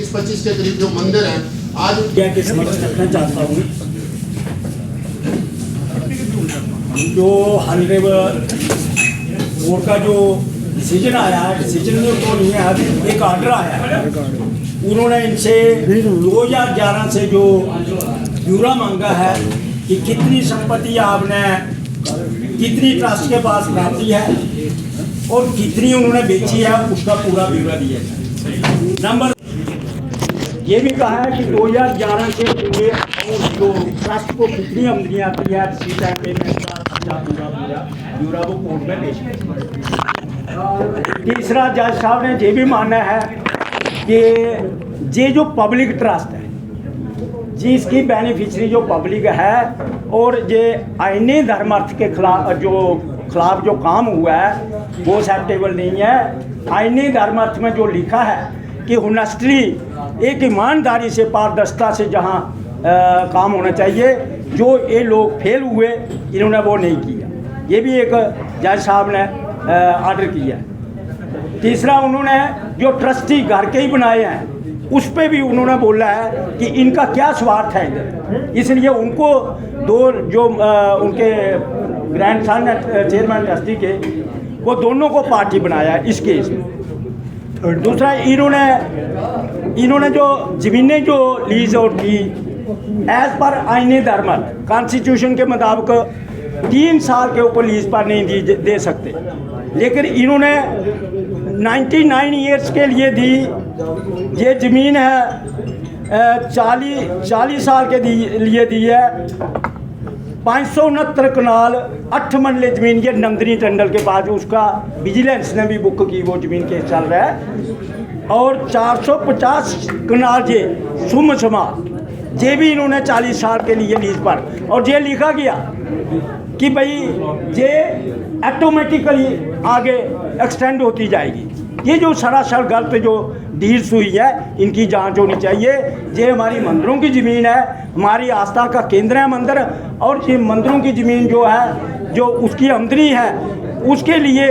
20-25 के करीब जो मंदिर हैं आज के समक्ष रखना चाहता हूँ। जो हॉनरेबल कोर्ट का जो डिसीजन आया है, डिसीजन में तो नहीं है, एक ऑर्डर आया है। उन्होंने इनसे 2011 से जो ब्यौरा मांगा है कि कितनी संपत्ति आपने, कितनी ट्रस्ट के पास प्राप्ति है और कितनी उन्होंने बेची है, उसका पूरा ब्यौरा दिया है। नंबर ये भी कहा है कि 2011 से पूरे जो ट्रस्ट को कितनी आमदनी आती है, पेमेंट का पूरा ब्यौरा वो कोर्ट में पेश किया। तीसरा, जज साहब ने ये भी माना है कि ये जो पब्लिक ट्रस्ट है, जिसकी बेनिफिशरी जो पब्लिक है और ये आईनी धर्मार्थ के खिलाफ जो काम हुआ है वो एक्सेप्टेबल नहीं है। आईनी धर्मार्थ में जो लिखा है कि हुनेस्टली, एक ईमानदारी से, पारदर्शिता से जहाँ काम होना चाहिए, जो ये लोग फेल हुए इन्होंने वो नहीं किया। ये भी एक जज साहब ने ऑर्डर किया है। तीसरा, उन्होंने जो ट्रस्टी घर के ही बनाए हैं उस पे भी उन्होंने बोला है कि इनका क्या स्वार्थ है इधर, इसलिए उनको दो जो उनके ग्रैंडसन है चेयरमैन ट्रस्टी के, वो दोनों को पार्टी बनाया है इस केस में। दूसरा, इन्होंने जो ज़मीनें जो लीज और की एज पर आईनी धर्मत कॉन्स्टिट्यूशन के मुताबिक 3 साल के ऊपर लीज पर नहीं दे सकते, लेकिन इन्होंने 99 ईयर्स के लिए दी। ये ज़मीन है 40 साल के लिए दी है। 569 कनाल 8 मरले ज़मीन ये नंदनी टंडल के पास, उसका विजिलेंस ने भी बुक की, वो ज़मीन केस चल रहा है। और 450 कनाल ये सुम समाज, ये भी इन्होंने 40 साल के लिए लीज पर, और ये लिखा गया कि भाई ये ऑटोमेटिकली आगे एक्सटेंड होती जाएगी। ये जो सरासर गलत जो डील्स हुई है, इनकी जांच होनी चाहिए। ये हमारी मंदिरों की ज़मीन है, हमारी आस्था का केंद्र है मंदिर, और ये मंदिरों की ज़मीन जो है, जो उसकी आमदनी है, उसके लिए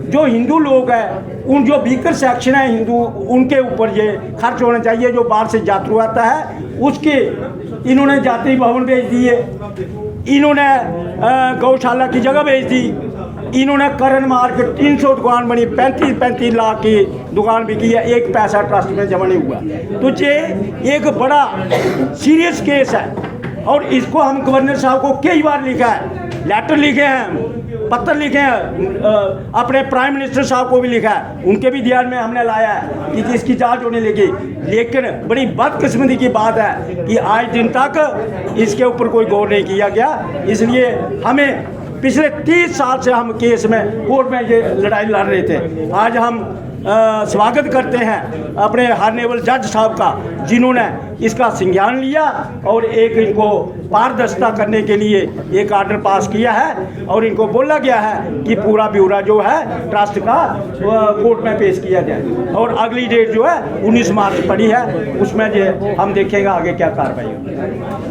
जो हिंदू लोग हैं, उन जो वीकर सेक्शन है हिंदू, उनके ऊपर ये खर्च होना चाहिए। जो बाहर से यात्रु आता है उसके इन्होंने यात्री भवन भेज दिए, इन्होंने गौशाला की जगह भेज दी, इन्होंने करण मार्केट 300 दुकान बनी, 35 लाख की दुकान बिकी है, 1 पैसा ट्रस्ट में जमा नहीं हुआ। तो ये एक बड़ा सीरियस केस है, और इसको हम गवर्नर साहब को कई बार लिखा है, लेटर लिखे हैं, पत्र लिखे हैं, अपने प्राइम मिनिस्टर साहब को भी लिखा है, उनके भी ध्यान में हमने लाया है कि इसकी जांच होने लगी। लेकिन बड़ी बदकिस्मती की बात है कि आज दिन तक इसके ऊपर कोई गौर नहीं किया गया। इसलिए हमें पिछले 30 साल से हम केस में कोर्ट में ये लड़ाई लड़ रहे थे। आज हम स्वागत करते हैं अपने हॉनरेबल जज साहब का, जिन्होंने इसका संज्ञान लिया और एक इनको पारदर्शिता करने के लिए एक ऑर्डर पास किया है, और इनको बोला गया है कि पूरा ब्यौरा जो है ट्रस्ट का कोर्ट में पेश किया जाए। और अगली डेट जो है 19 मार्च पड़ी है, उसमें जो हम देखेंगे आगे क्या कार्रवाई होगी।